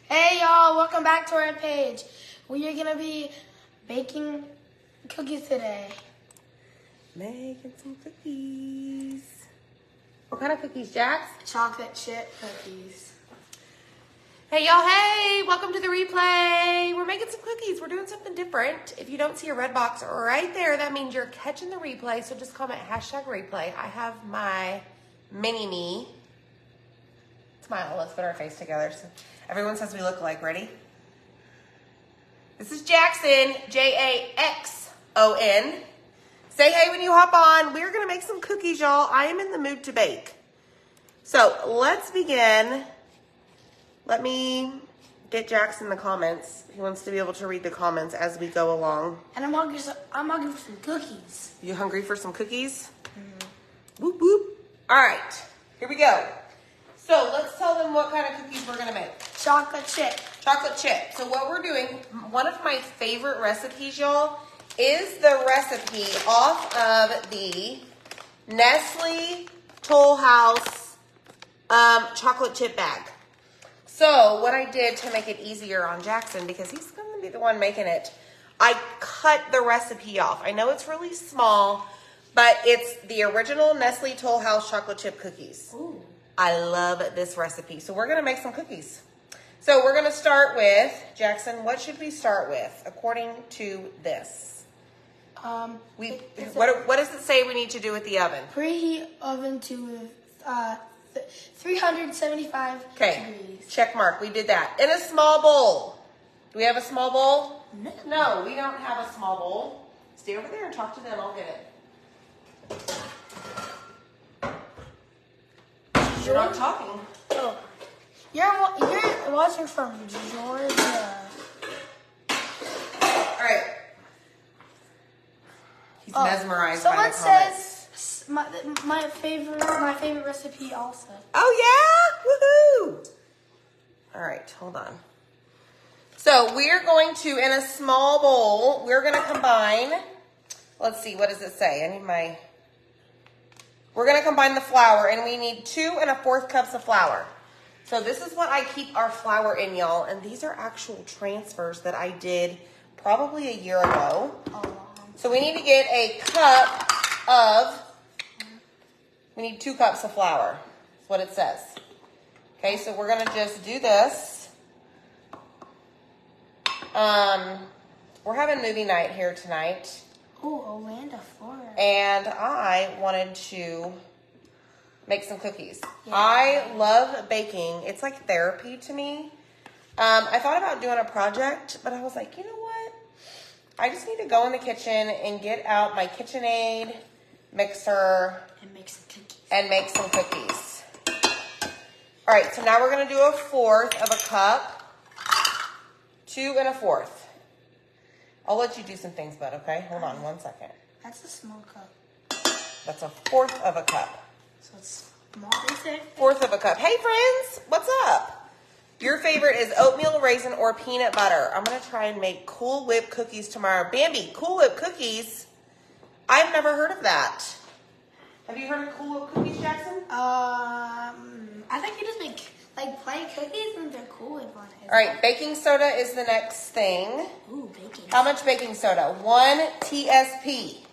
Hey y'all, welcome back to our page. We are gonna be baking cookies today. Making some cookies. What kind of cookies, Jax? Chocolate chip cookies. Hey y'all, hey! Welcome to the replay. We're making some cookies. We're doing something different. If you don't see a red box right there, that means you're catching the replay. So just comment #replay. I have my mini me. Smile, let's put our face together. So everyone says we look alike. Ready? This is Jackson, Jaxon. Say hey when you hop on. We're gonna make some cookies, y'all. I am in the mood to bake. So let's begin. Let me get Jackson the comments. He wants to be able to read the comments as we go along. And I'm hungry for some cookies. You hungry for some cookies? Mm-hmm. Whoop, whoop. All right, here we go. So let's tell them what kind of cookies we're gonna make. Chocolate chip. Chocolate chip. So what we're doing, one of my favorite recipes, y'all, is the recipe off of the Nestle Toll House chocolate chip bag. So what I did to make it easier on Jackson, because he's going to be the one making it, I cut the recipe off. I know it's really small, but it's the original Nestle Toll House chocolate chip cookies. Ooh. I love this recipe. So we're going to make some cookies. So we're going to start with, Jackson, what should we start with according to this? What does it say we need to do with the oven? Preheat oven to 375 degrees. Check mark. We did that. In a small bowl. Do we have a small bowl? No, we don't have a small bowl. Stay over there and talk to them. I'll get it. You're not talking. Oh. You're watching from Georgia. All right. He's mesmerized by the comments. Someone says my favorite recipe also. Oh yeah! Woohoo! All right, hold on. So we're going to, in a small bowl, we're going to combine, let's see, what does it say? We're going to combine the flour, and we need 2 1/4 cups of flour. So this is what I keep our flour in, y'all, and these are actual transfers that I did probably a year ago. So we need to get a cup of, we need 2 cups of flour. That's what it says. Okay, so we're going to just do this. We're having movie night here tonight. Oh, Orlando, Florida. And I wanted to make some cookies. Yeah. I love baking. It's like therapy to me. I thought about doing a project, but I was like, you know what? I just need to go in the kitchen and get out my KitchenAid mixer and make some cookies. All right, so now we're going to do 1/4 of a cup, 2 1/4. I'll let you do some things, bud, okay? Hold on 1 second. That's a small cup. That's 1/4 of a cup. So it's small, they say? 1/4 of a cup. Hey, friends, what's up? Your favorite is oatmeal, raisin, or peanut butter. I'm going to try and make Cool Whip cookies tomorrow. Bambi, Cool Whip cookies? I've never heard of that. Have you heard of Cool Whip cookies, Jackson? I think you just make like plain cookies and they're Cool Whip on it. All right, baking soda is the next thing. Ooh, baking. How much baking soda? 1 TSP.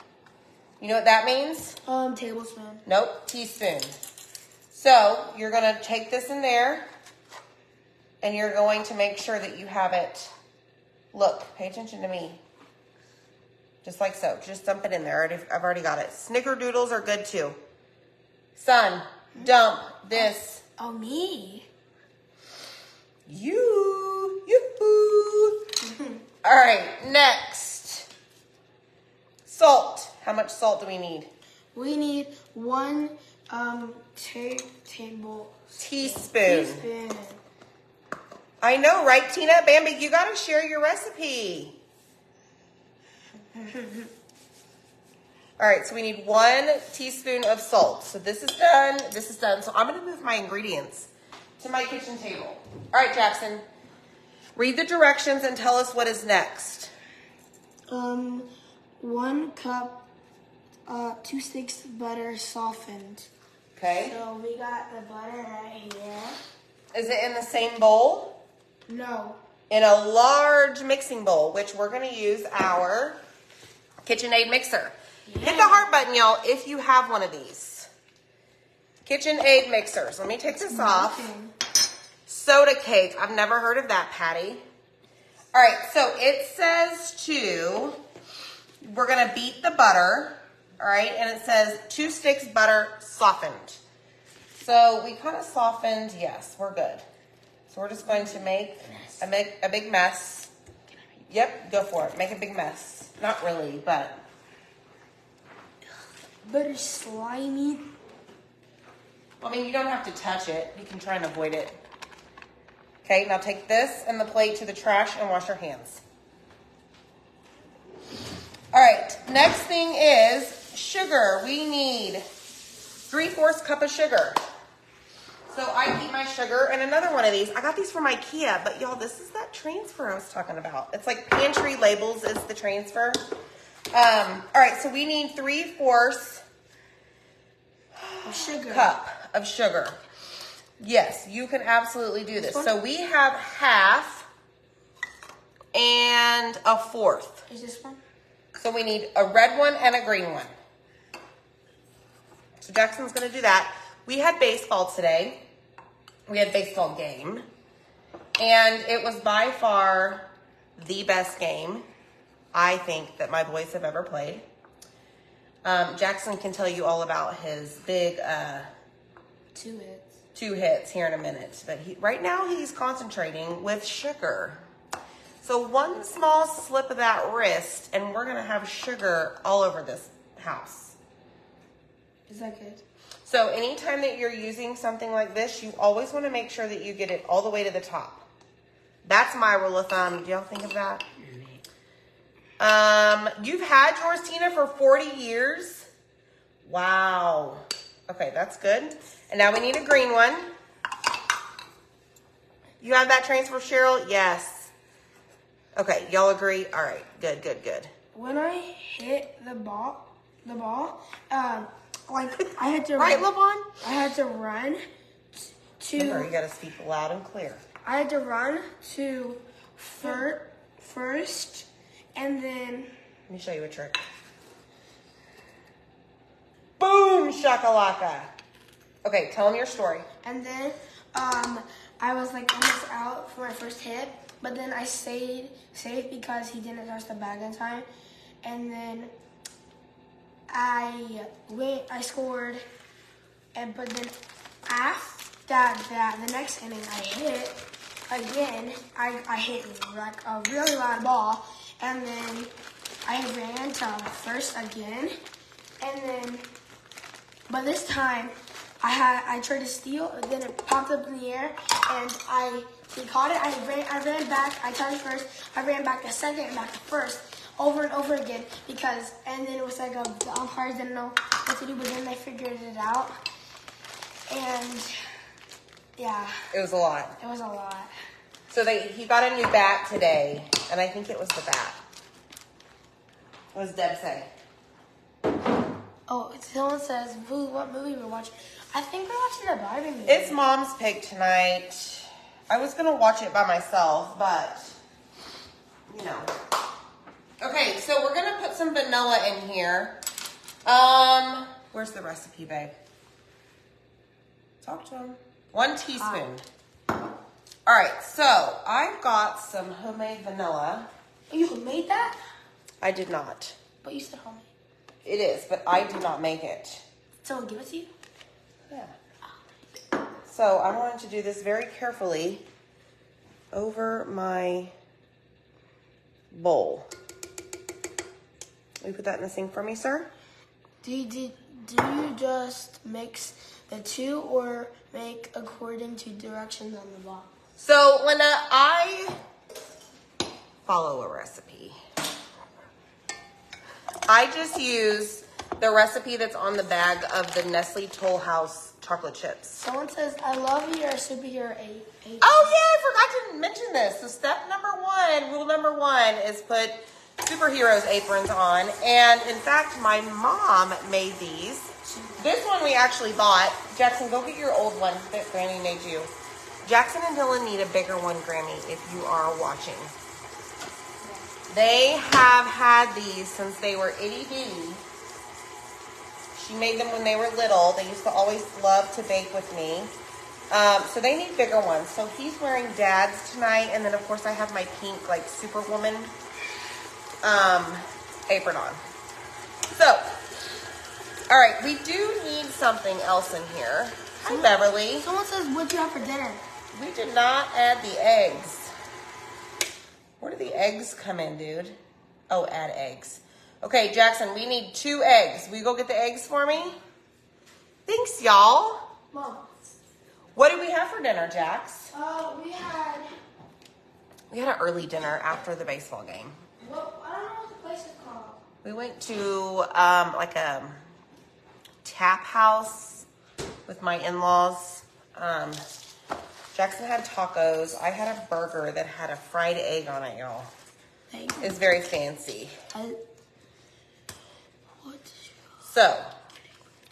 You know what that means? Tablespoon. Nope, teaspoon. So you're going to take this in there, and you're going to make sure that you have it. Look, pay attention to me. Just like so. Just dump it in there. I've already got it. Snickerdoodles are good too. Son, dump this. Oh, me? Yoo-hoo. All right, next. Salt. How much salt do we need? We need 1 teaspoon. I know, right, Tina? Bambi, you got to share your recipe. All right, so we need 1 teaspoon of salt. So this is done. This is done. So I'm going to move my ingredients to my kitchen table. All right, Jackson. Read the directions and tell us what is next. 1 cup 2 sticks butter softened. Okay. So we got the butter right here. Is it in the same bowl? No. in a large mixing bowl, which we're going to use our KitchenAid mixer. Hit the heart button, y'all, if you have one of these. KitchenAid mixers. Let me take this off. Soda cake. I've never heard of that, Patty. All right, so it says we're going to beat the butter, all right? And it says 2 sticks butter softened. So we kind of softened, yes, we're good. So we're just going to make a big mess. Yep, go for it. Make a big mess. Not really, but. Butter slimy. I mean, you don't have to touch it. You can try and avoid it. Okay, now take this and the plate to the trash and wash your hands. All right, next thing is sugar. We need 3/4 cup of sugar. So I keep my sugar and another one of these. I got these from IKEA, but y'all, this is that transfer I was talking about. It's like Pantry Labels is the transfer. All right, so we need 3/4 cup of sugar. Yes, you can absolutely do this. So we have 1/2 and 1/4. Is this one? So we need a red one and a green one. So Jackson's gonna do that. We had baseball today. We had baseball game. And it was by far the best game, I think, that my boys have ever played. Jackson can tell you all about his big 2 hits here in a minute. But right now he's concentrating with sugar. So one small slip of that wrist and we're gonna have sugar all over this house. Is that good? So anytime that you're using something like this, you always want to make sure that you get it all the way to the top. That's my rule of thumb. Do y'all think of that? You've had yours, Tina, for 40 years. Wow. Okay, that's good. And now we need a green one. You have that transfer, Cheryl? Yes. Okay, y'all agree? All right, good, good, good. When I hit the ball, like I had to right, Lavon? I had to run to. Remember, you got to speak loud and clear. I had to run to first, and then. Let me show you a trick. Boom, shakalaka. Okay, tell them your story. And then I was like almost out for my first hit, but then I stayed safe because he didn't touch the bag in time. And then I scored, but then after that, the next inning I hit again. I hit like a really loud ball, and then I ran to first again, and then, but this time I tried to steal, and then it popped up in the air, and he caught it. I ran back. I touched first. I ran back to second and back to first, over and over again, and then it was like the umpires didn't know what to do, but then they figured it out, and yeah. It was a lot. It was a lot. So he got a new bat today, and I think it was the bat. What does Deb say? Oh, someone says, what movie we're watching? I think we're watching a Barbie movie. It's Mom's pick tonight. I was going to watch it by myself, but, you know. Okay, so we're going to put some vanilla in here. Where's the recipe, babe? Talk to him. 1 teaspoon. All right, so I've got some homemade vanilla. You made that? I did not. But you said homemade. It is, but I did not make it. Someone give it to you? Yeah. So I wanted to do this very carefully over my bowl. Will you put that in the sink for me, sir? Do you just mix the two or make according to directions on the box? So when I follow a recipe, I just use the recipe that's on the bag of the Nestle Toll House chocolate chips. Someone says, I love your superhero 8. Oh yeah, I forgot to mention this. So step number 1, rule number 1 is put superheroes aprons on. And in fact, my mom made these. This one we actually bought. Jackson, go get your old one that Granny made you. Jackson and Dylan need a bigger one, Grammy, if you are watching. They have had these since they were itty bitty. She made them when they were little. They used to always love to bake with me. So they need bigger ones. So he's wearing Dad's tonight. And then, of course, I have my pink, like, Superwoman apron on. So, all right. We do need something else in here. Hi, Beverly. Someone says, what'd you have for dinner? We did not add the eggs. Where do the eggs come in, dude? Oh, add eggs. Okay, Jackson, we need 2 eggs. Will you go get the eggs for me? Thanks, y'all. Mom. What did we have for dinner, Jax? We We had had an early dinner after the baseball game. well, I don't know what the place is called. We went to like a tap house with my in-laws. Jackson had tacos. I had a burger that had a fried egg on it, y'all. Thank you. It's very fancy. What? So,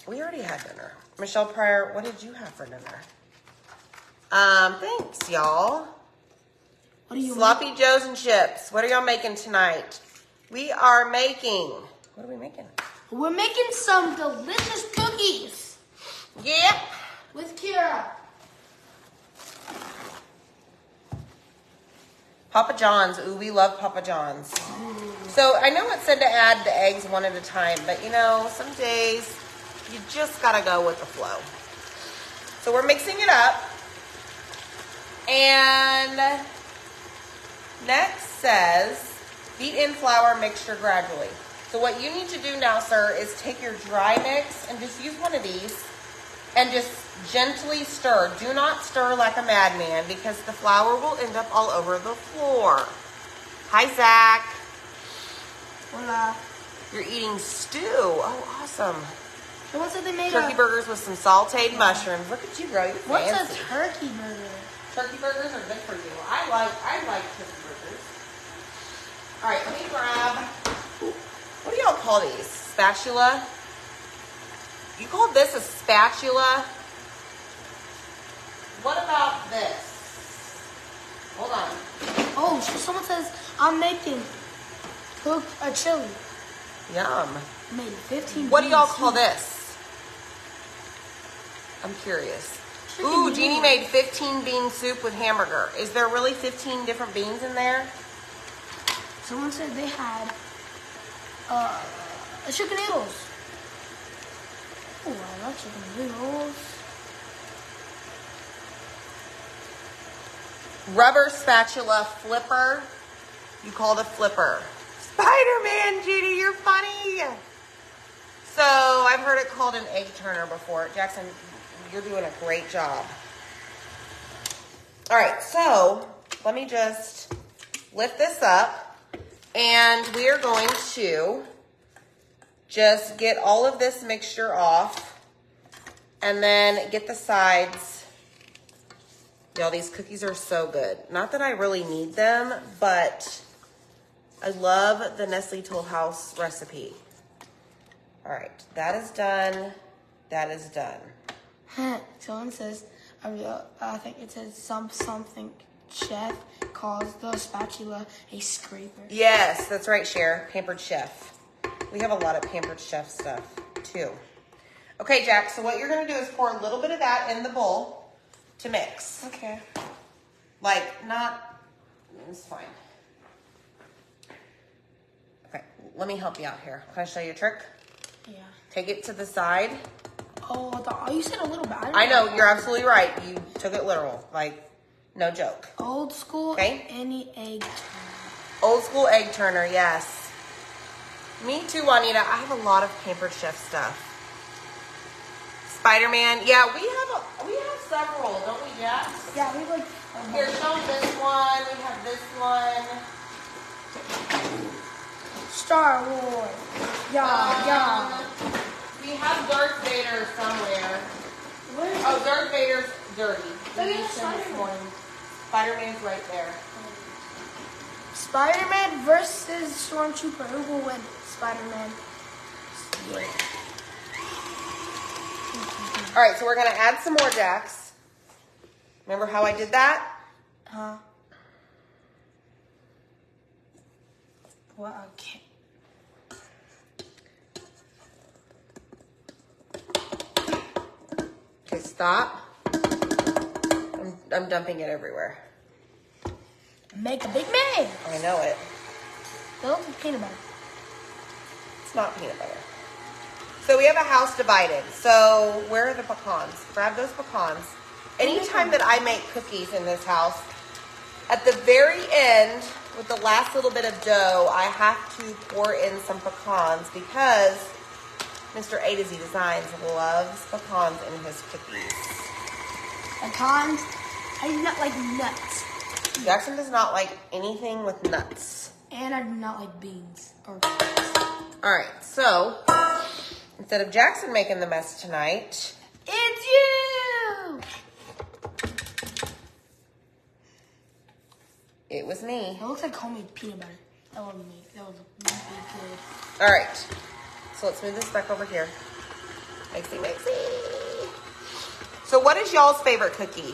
we already had dinner. Michelle Pryor, what did you have for dinner? Thanks, y'all. What are you Sloppy Joes and chips. What are y'all making tonight? We are making, what are we making? We're making some delicious cookies Yep. with Kira. Papa John's. Ooh, we love Papa John's. So I know it said to add the eggs one at a time, but you know, some days you just gotta go with the flow. So we're mixing it up. And next says, beat in flour mixture gradually. So what you need to do now, sir, is take your dry mix and just use one of these and just gently stir. Do not stir like a madman because the flour will end up all over the floor. Hi, Zach. Hola. You're eating stew. Oh, awesome. Someone said they made Turkey burgers with some sauteed mushrooms. Look at you, girl. You're What's fancy. a turkey burger? Turkey burgers are good for you. I like turkey burgers. All right, let me grab, what do y'all call these? Spatula? You call this a spatula? What about this? Hold on. Oh, someone says I'm making cook a chili. Yum. I made 15. What do y'all beans. call this? I'm curious. Chicken Ooh, noodle. Jeannie made 15 bean soup with hamburger. Is there really 15 different beans in there? Someone said they had chicken noodles. Oh, I love chicken noodles. Rubber spatula flipper. You called a flipper. Spider-Man, Judy, you're funny. So I've heard it called an egg turner before. Jackson, you're doing a great job. All right, so let me just lift this up and we are going to just get all of this mixture off and then get the sides. Y'all, these cookies are so good. Not that I really need them, but I love the Nestle Toll House recipe. All right, that is done. That is done. Someone says, I think it says something chef calls the spatula a scraper. Yes, that's right, Cher. Pampered Chef. We have a lot of Pampered Chef stuff, too. Okay, Jack, so what you're going to do is pour a little bit of that in the bowl to mix. Okay. Like, not, it's fine. Okay, let me help you out here. Can I show you a trick? Yeah. Take it to the side. Oh, you said a little bit. I know, you're absolutely right. You took it literal. Like, no joke. Old school. Okay. Any egg. Old school egg turner, yes. Me too, Juanita. I have a lot of Pampered Chef stuff. Spider-Man. Yeah, we have several, don't we, Jack? Yeah, we like. Here, show them this one. We have this one. Star Wars. Yeah. We have Darth Vader somewhere. Where is Oh, Darth Vader's dirty. Oh, We yeah, used him this Spider-Man. morning. Spider-Man's right there. Spider-Man versus Stormtrooper? Who will win? Spider-Man. All right, so we're going to add some more Jacks. Remember how I did that? Huh? What? Okay. Okay, stop. I'm dumping it everywhere. Make a big man. I know it. It looks like peanut butter. It's not peanut butter. So we have a house divided. So where are the pecans? Grab those pecans. Anytime that I make cookies in this house, at the very end, with the last little bit of dough, I have to pour in some pecans because Mr. A to Z Designs loves pecans in his cookies. Pecans. I do not like nuts. Jackson does not like anything with nuts. And I do not like beans. Or All right, so instead of Jackson making the mess tonight, it's you! it was me. It looks like homemade peanut butter. That would be really good. All right, so let's move this back over here. Mixy, mixy. So what is y'all's favorite cookie?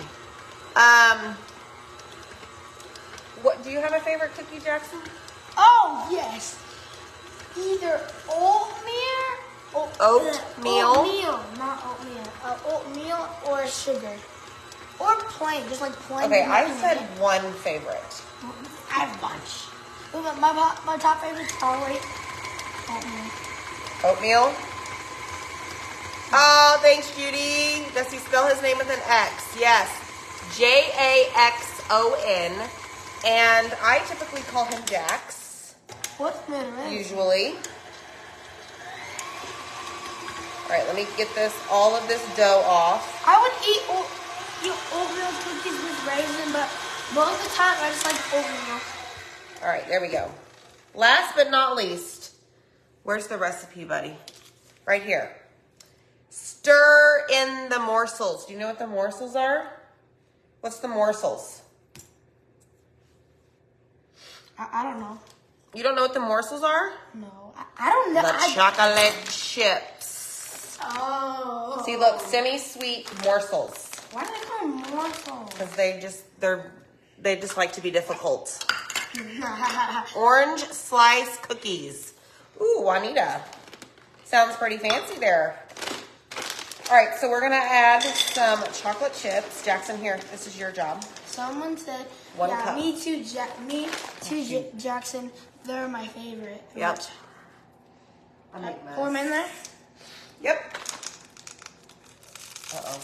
What do you have a favorite cookie, Jackson? Oh, yes. Either oatmeal or Oatmeal? Oatmeal, not oatmeal. Oatmeal or sugar. Or plain, just like plain. Okay, I nothing said in it. one favorite. I have a bunch. But my top favorite is probably oatmeal. Oatmeal? Oh, thanks, Judy. Does he spell his name with an X? Yes. Jaxon. And I typically call him Jax, What's the matter? usually. All right, let me get all of this dough off. I would eat oatmeal cookies with raisin, but most of the time I just like oatmeal. All right, there we go. Last but not least, where's the recipe, buddy? Right here. Stir in the morsels. Do you know what the morsels are? What's the morsels? I don't know. You don't know what the morsels are? No, I don't know. The chocolate chips. Oh. See, look, semi-sweet morsels. Why do they call them morsels? Because they just like to be difficult. Orange slice cookies. Ooh, Juanita. Sounds pretty fancy there. All right, so we're gonna add some chocolate chips. Jackson, here, this is your job. Someone said, One cup. me too, Jackson. They're my favorite. Yep. Pour them in there. Yep. Uh-oh.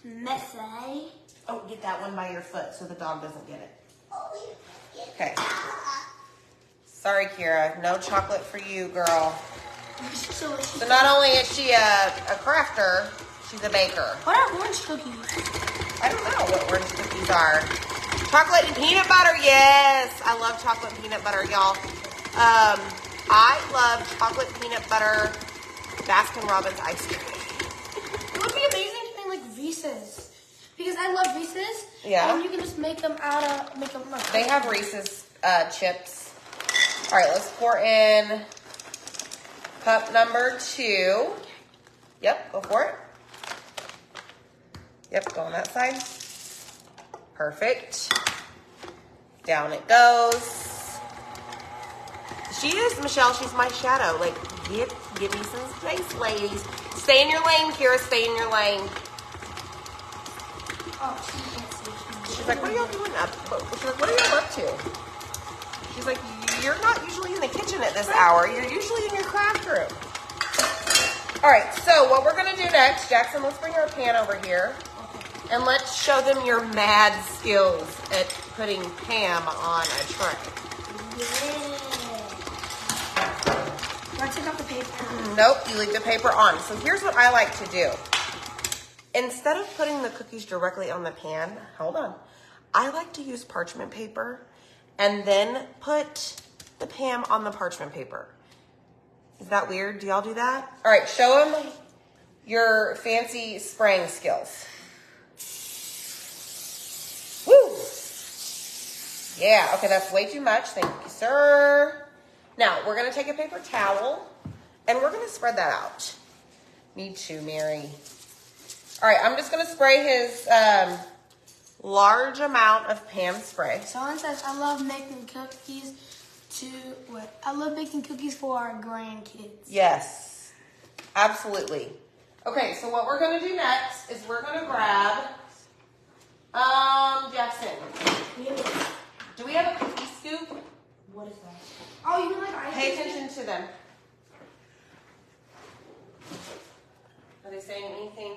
Messy. Oh, get that one by your foot so the dog doesn't get it. Okay. Sorry, Kira. No chocolate for you, girl. So not only is she a crafter, she's a baker. What are orange cookies? I don't know what orange cookies are. Chocolate and peanut butter, yes. I love chocolate and peanut butter, y'all. I love chocolate peanut butter Baskin Robbins ice cream. It would be amazing to make like Reese's. Because I love Reese's. Yeah. And you can just make them like They have Reese's chips. All right, let's pour in cup number 2. Yep, go for it. Yep, go on that side. Perfect. Down it goes. She is, Michelle, she's my shadow. Like, give me some space, ladies. Stay in your lane, Kira, stay in your lane. Oh, she can't see. She's like, what are y'all doing up? She's like, what are y'all up to? She's like, you're not usually in the kitchen at this hour. You're usually in your craft room. All right, so what we're gonna do next, Jackson, let's bring our pan over here. And let's show them your mad skills at putting Pam on a tray. Yeah. Do I take off the paper? Nope, you leave the paper on. So here's what I like to do. Instead of putting the cookies directly on the pan, hold on. I like to use parchment paper and then put the Pam on the parchment paper. Is that weird? Do y'all do that? All right, show them your fancy spraying skills. Woo! Yeah, okay, that's way too much. Thank you, sir. Now, we're going to take a paper towel, and we're going to spread that out. Me too, Mary. All right, I'm just gonna spray his large amount of Pam spray. Someone says, I love making cookies I love making cookies for our grandkids. Yes, absolutely. Okay, so what we're gonna do next is we're gonna grab, Jackson, do we have a cookie scoop? What is that? Oh, you mean like ice Pay cream? attention to them. Are they saying anything?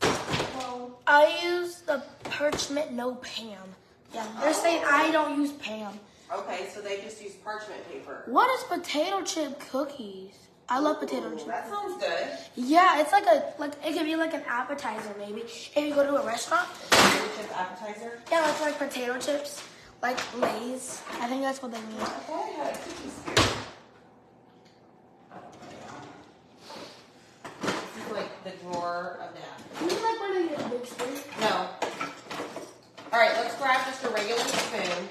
Well, I use the parchment, no Pam. Yeah, they're saying I don't use Pam. Okay, so they just use parchment paper. What is potato chip cookies? I love potato chip. That sounds good. Yeah, it's like it could be like an appetizer maybe. If you go to a restaurant. Potato chip appetizer? Yeah, it's like potato chips, like Lay's. I think that's what they mean. I thought I had a cookie scoop. This is like the drawer of that. You mean like one of the big spoons? No. All right, let's grab just a regular spoon.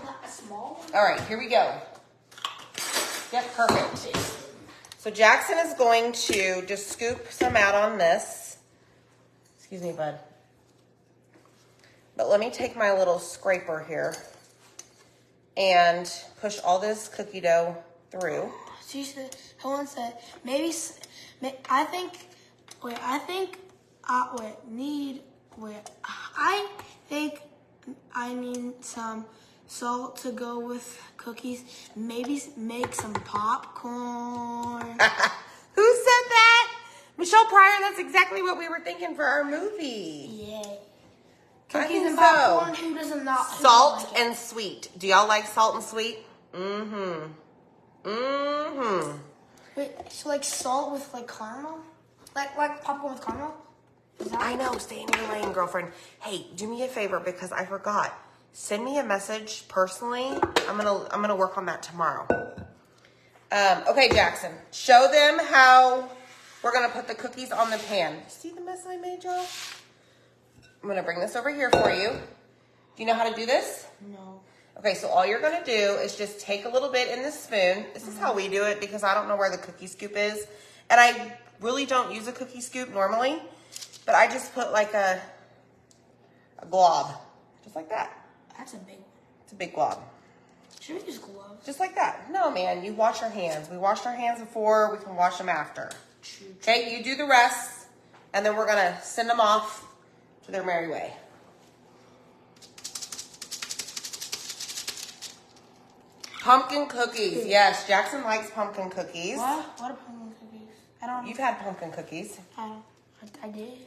Not small. All right, here we go. Yep, perfect. So Jackson is going to just scoop some out on this. Excuse me, bud. But let me take my little scraper here and push all this cookie dough through. She said, someone said, maybe, I think I need some salt to go with cookies. Maybe make some popcorn. Who said that? Michelle Pryor, that's exactly what we were thinking for our movie. Yeah. I Cookies think and so. popcorn, who doesn't not? Who Salt doesn't like it? and sweet. Do y'all like salt and sweet? Mm-hmm. Mm-hmm. Wait, so like salt with like caramel? Like popcorn with caramel? Is that I know, stay in your lane, girlfriend. Hey, do me a favor because I forgot. Send me a message personally. I'm gonna work on that tomorrow. Okay, Jackson. Show them how we're gonna put the cookies on the pan. See the mess I made, y'all? I'm gonna bring this over here for you. Do you know how to do this? No. Okay, so all you're gonna do is just take a little bit in the spoon. This is how we do it because I don't know where the cookie scoop is. And I really don't use a cookie scoop normally, but I just put like a glob, just like that. That's a big one. It's a big glob. Should we use gloves? Just like that. No, man, you wash your hands. We washed our hands before, we can wash them after. True. Okay, you do the rest, and then we're gonna send them off to their merry way. Pumpkin cookies. Yes, Jackson likes pumpkin cookies. What? What are pumpkin cookies? I don't. You've had pumpkin cookies. I did.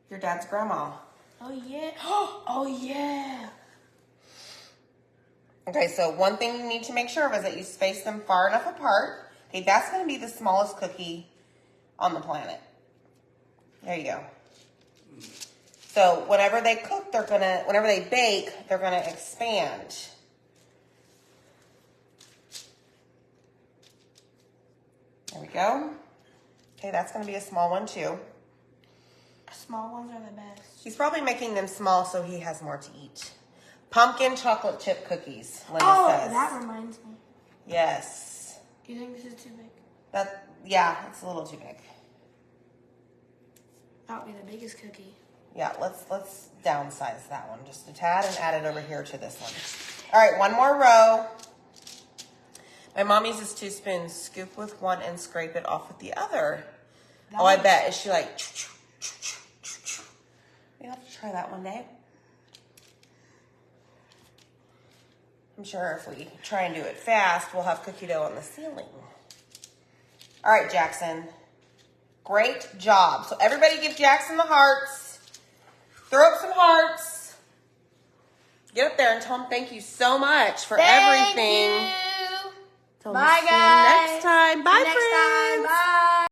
Your dad's grandma. Oh yeah. Oh yeah. Okay, so one thing you need to make sure of is that you space them far enough apart. Okay, that's going to be the smallest cookie on the planet. There you go. So whenever they cook, whenever they bake, they're gonna expand. There we go. Okay, that's gonna be a small one too. Small ones are the best. He's probably making them small so he has more to eat. Pumpkin chocolate chip cookies, Linda says. That reminds me. Yes. Do you think this is too big? Yeah, it's a little too big. That would be the biggest cookie. Yeah, let's downsize that one just a tad and add it over here to this one. All right, one more row. My mom uses 2 spoons. Scoop with one and scrape it off with the other. Oh, I bet. Is she like... We'll have to try that one day. I'm sure if we try and do it fast, we'll have cookie dough on the ceiling. All right, Jackson. Great job. So everybody give Jackson the hearts. Throw up some hearts. Get up there and tell him thank you so much for everything. Thank you. So Bye, we'll see you guys. next time. Bye, Next friends. time. Bye.